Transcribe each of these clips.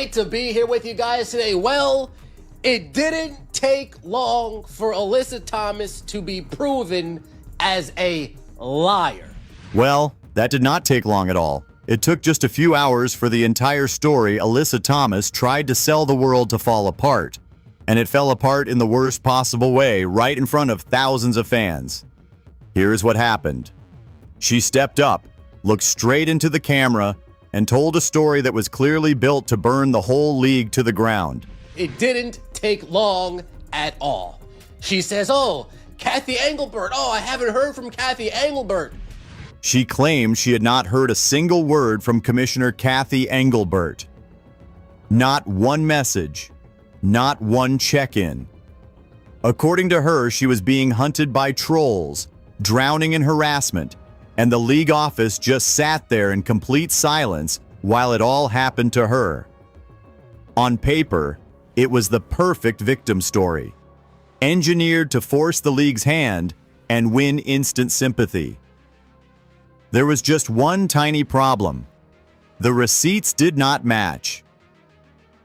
great to be here with you guys today. Well, it didn't take long for Alyssa Thomas to be proven as a liar. Well, that did not take long at all. It took just a few hours for the entire story Alyssa Thomas tried to sell the world to fall apart. And it fell apart in the worst possible way, right in front of thousands of fans. Here's what happened. She stepped up, looked straight into the camera, and told a story that was clearly built to burn the whole league to the ground. It didn't take long at all. She says, oh, Kathy Engelbert. Oh, I haven't heard from Kathy Engelbert. She claimed she had not heard a single word from Commissioner Kathy Engelbert. Not one message, not one check-in. According to her, she was being hunted by trolls, drowning in harassment, and the league office just sat there in complete silence while it all happened to her. On paper, it was the perfect victim story, engineered to force the league's hand and win instant sympathy. There was just one tiny problem. The receipts did not match.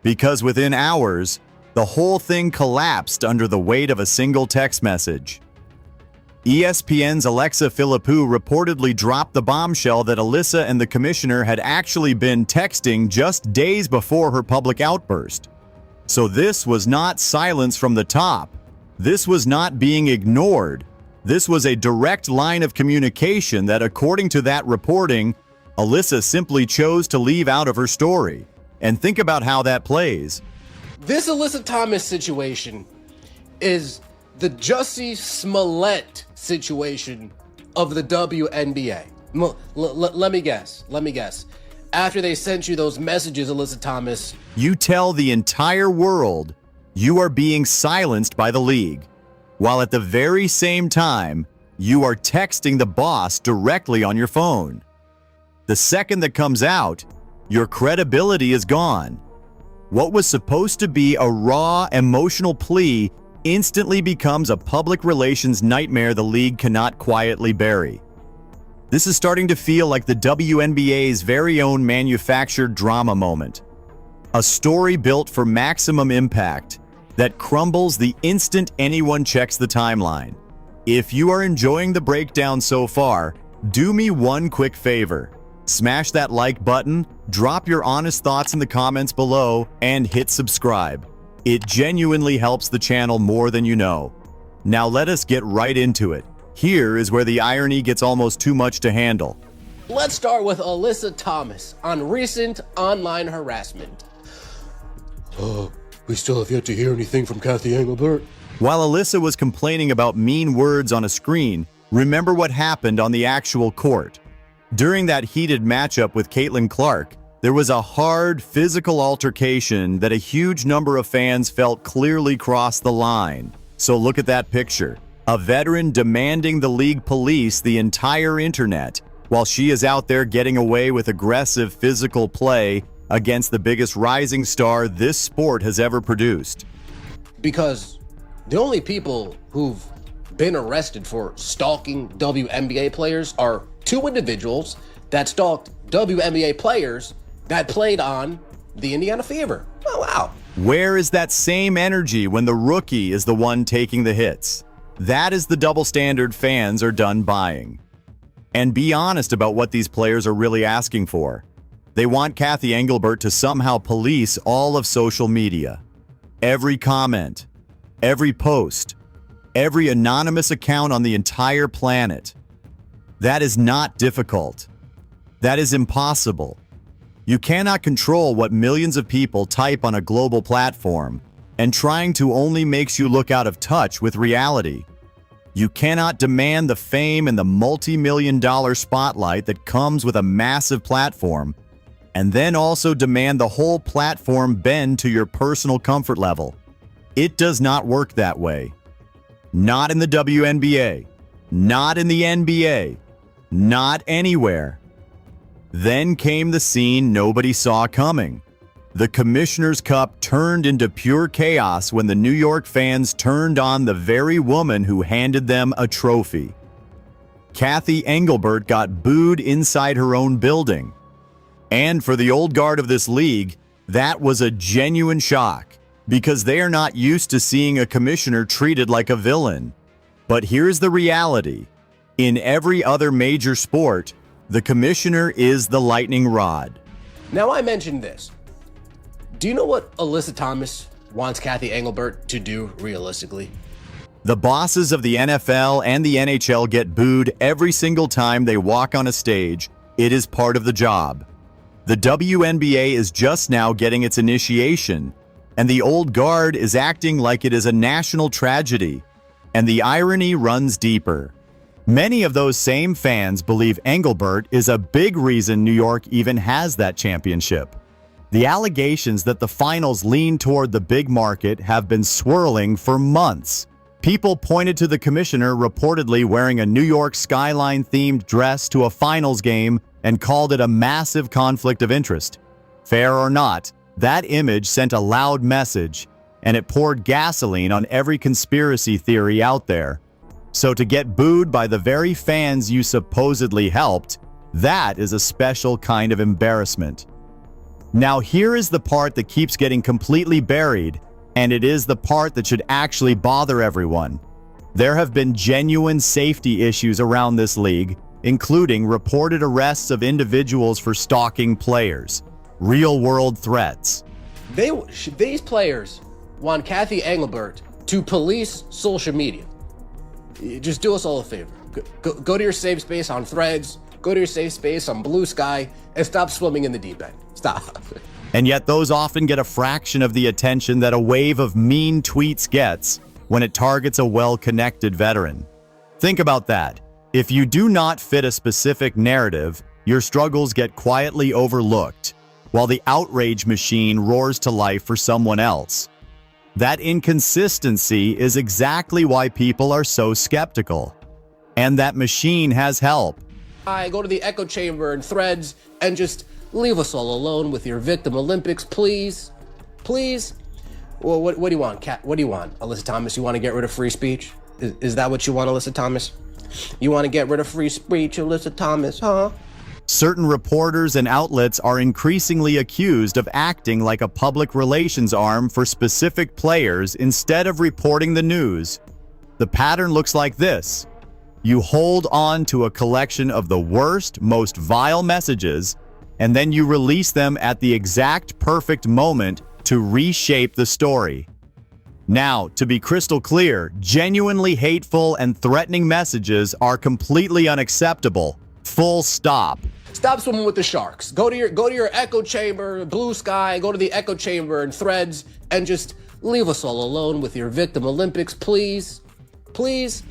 Because within hours, the whole thing collapsed under the weight of a single text message. ESPN's Alexa Philippou reportedly dropped the bombshell that Alyssa and the commissioner had actually been texting just days before her public outburst. So this was not silence from the top. This was not being ignored. This was a direct line of communication that, according to that reporting, Alyssa simply chose to leave out of her story. And think about how that plays. This Alyssa Thomas situation is the Jussie Smollett situation of the WNBA. Let me guess. After they sent you those messages, Alyssa Thomas, you tell the entire world you are being silenced by the league, while at the very same time, you are texting the boss directly on your phone. The second that comes out, your credibility is gone. What was supposed to be a raw, emotional plea instantly becomes a public relations nightmare the league cannot quietly bury. This is starting to feel like the WNBA's very own manufactured drama moment. A story built for maximum impact that crumbles the instant anyone checks the timeline. If you are enjoying the breakdown so far, do me one quick favor. Smash that like button, drop your honest thoughts in the comments below, and hit subscribe. It genuinely helps the channel more than you know. Now let us get right into it. Here is where the irony gets almost too much to handle. Let's start with Alyssa Thomas on recent online harassment. We still have yet to hear anything from Kathy Engelbert. While Alyssa was complaining about mean words on a screen, remember what happened on the actual court. During that heated matchup with Caitlin Clark, there was a hard physical altercation that a huge number of fans felt clearly crossed the line. So look at that picture. A veteran demanding the league police the entire internet, while she is out there getting away with aggressive physical play against the biggest rising star this sport has ever produced. Because the only people who've been arrested for stalking WNBA players are two individuals that stalked WNBA players that played on the Indiana Fever. Oh, wow. Where is that same energy when the rookie is the one taking the hits? That is the double standard fans are done buying. And be honest about what these players are really asking for. They want Kathy Engelbert to somehow police all of social media. Every comment, every post, every anonymous account on the entire planet. That is not difficult. That is impossible. You cannot control what millions of people type on a global platform, and trying to only makes you look out of touch with reality. You cannot demand the fame and the multi-million-dollar spotlight that comes with a massive platform, and then also demand the whole platform bend to your personal comfort level. It does not work that way. Not in the WNBA, not in the NBA, not anywhere. Then came the scene nobody saw coming. The Commissioner's Cup turned into pure chaos when the New York fans turned on the very woman who handed them a trophy. Kathy Engelbert got booed inside her own building. And for the old guard of this league, That was a genuine shock, because they are not used to seeing a commissioner treated like a villain. But here's the reality. In every other major sport, the commissioner is the lightning rod. Now, I mentioned this. Do you know what Alyssa Thomas wants Kathy Engelbert to do realistically? The bosses of the NFL and the NHL get booed every single time they walk on a stage. It is part of the job. The WNBA is just now getting its initiation, and the old guard is acting like it is a national tragedy. And the irony runs deeper. Many of those same fans believe Engelbert is a big reason New York even has that championship. The allegations that the finals lean toward the big market have been swirling for months. People pointed to the commissioner reportedly wearing a New York skyline-themed dress to a finals game and called it a massive conflict of interest. Fair or not, that image sent a loud message, and it poured gasoline on every conspiracy theory out there. So to get booed by the very fans you supposedly helped, that is a special kind of embarrassment. Now here is the part that keeps getting completely buried, and it is the part that should actually bother everyone. There have been genuine safety issues around this league, including reported arrests of individuals for stalking players, real-world threats. These players want Kathy Engelbert to police social media. Just do us all a favor. Go to your safe space on Threads, go to your safe space on Blue Sky, and stop swimming in the deep end. Stop. And yet those often get a fraction of the attention that a wave of mean tweets gets when it targets a well-connected veteran. Think about that. If you do not fit a specific narrative, your struggles get quietly overlooked, while the outrage machine roars to life for someone else. That inconsistency is exactly why people are so skeptical. And that machine has help. I go to the echo chamber and Threads and just leave us all alone with your victim Olympics, please. Please. Well, what do you want, Kat? What do you want, Alyssa Thomas? You want to get rid of free speech? Is that what you want, Alyssa Thomas? You want to get rid of free speech, Alyssa Thomas, huh? Certain reporters and outlets are increasingly accused of acting like a public relations arm for specific players instead of reporting the news. The pattern looks like this. You hold on to a collection of the worst, most vile messages, and then you release them at the exact perfect moment to reshape the story. Now, to be crystal clear, genuinely hateful and threatening messages are completely unacceptable. Full stop. Stop swimming with the sharks. Go to your echo chamber, Blue Sky, go to the echo chamber and Threads, and just leave us all alone with your victim Olympics, please. Please.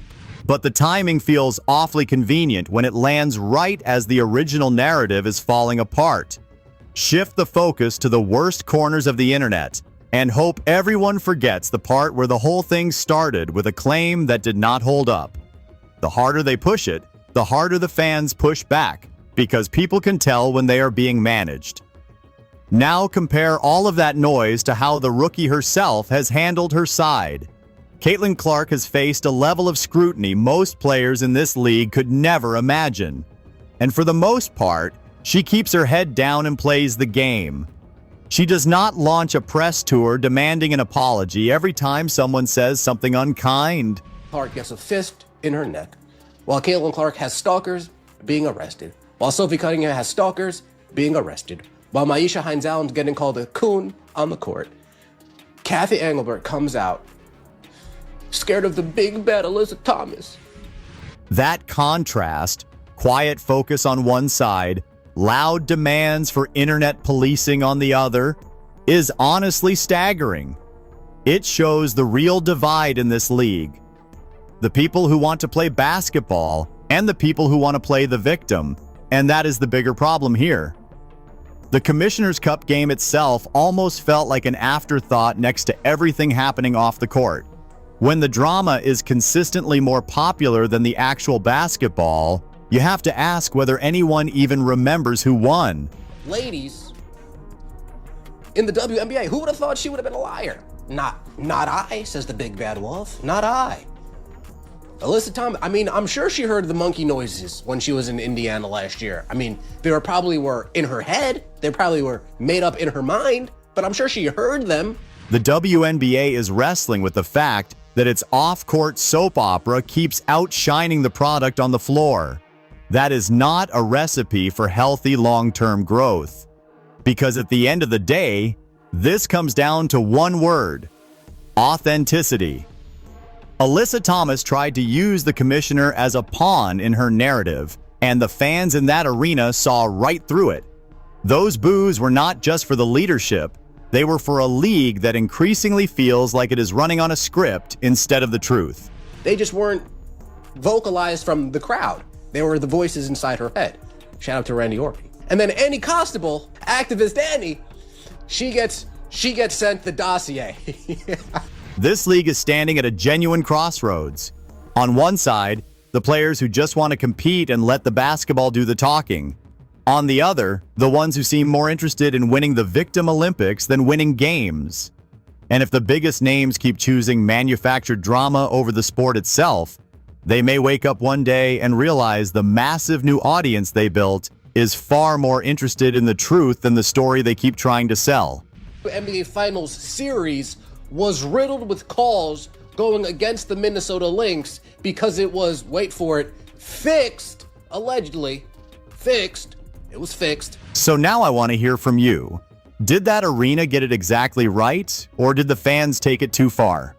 But the timing feels awfully convenient when it lands right as the original narrative is falling apart. Shift the focus to the worst corners of the internet and hope everyone forgets the part where the whole thing started with a claim that did not hold up. The harder they push it, the harder the fans push back, because people can tell when they are being managed. Now compare all of that noise to how the rookie herself has handled her side. Caitlin Clark has faced a level of scrutiny most players in this league could never imagine. And for the most part, she keeps her head down and plays the game. She does not launch a press tour demanding an apology every time someone says something unkind. Clark gets a fist in her neck, while Caitlin Clark has stalkers being arrested, while Sophie Cunningham has stalkers being arrested, while Maisha Hines-Allen's getting called a coon on the court. Kathy Engelbert comes out, scared of the big bad Alyssa Thomas. That contrast, quiet focus on one side, loud demands for internet policing on the other, is honestly staggering. It shows the real divide in this league. The people who want to play basketball and the people who want to play the victim, and that is the bigger problem here. The Commissioner's Cup game itself almost felt like an afterthought next to everything happening off the court. When the drama is consistently more popular than the actual basketball, you have to ask whether anyone even remembers who won. Ladies, in the WNBA, who would have thought she would have been a liar? Not I, says the big bad wolf. Not I. Alyssa Thomas, I mean, I'm sure she heard the monkey noises when she was in Indiana last year. I mean, they probably were in her head. They probably were made up in her mind. but I'm sure she heard them. The WNBA is wrestling with the fact that its off-court soap opera keeps outshining the product on the floor. That is not a recipe for healthy long-term growth. Because at the end of the day, this comes down to one word: authenticity. Alyssa Thomas tried to use the commissioner as a pawn in her narrative, and the fans in that arena saw right through it. Those boos were not just for the leadership, they were for a league that increasingly feels like it is running on a script instead of the truth. They just weren't vocalized from the crowd. They were the voices inside her head. Shout out to Randy Orton. And then Annie Constable, activist Annie, she gets sent the dossier. This league is standing at a genuine crossroads. On one side, the players who just want to compete and let the basketball do the talking. On the other, the ones who seem more interested in winning the Victim Olympics than winning games. And if the biggest names keep choosing manufactured drama over the sport itself, they may wake up one day and realize the massive new audience they built is far more interested in the truth than the story they keep trying to sell. The NBA Finals series was riddled with calls going against the Minnesota Lynx because it was, wait for it, fixed, allegedly, fixed. It was fixed. So now I want to hear from you. Did that arena get it exactly right, or did the fans take it too far?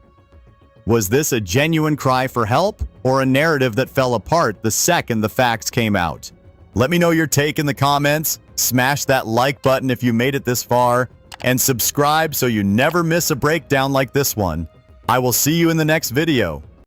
Was this a genuine cry for help, or a narrative that fell apart the second the facts came out? Let me know your take in the comments, smash that like button if you made it this far, and subscribe so you never miss a breakdown like this one. I will see you in the next video.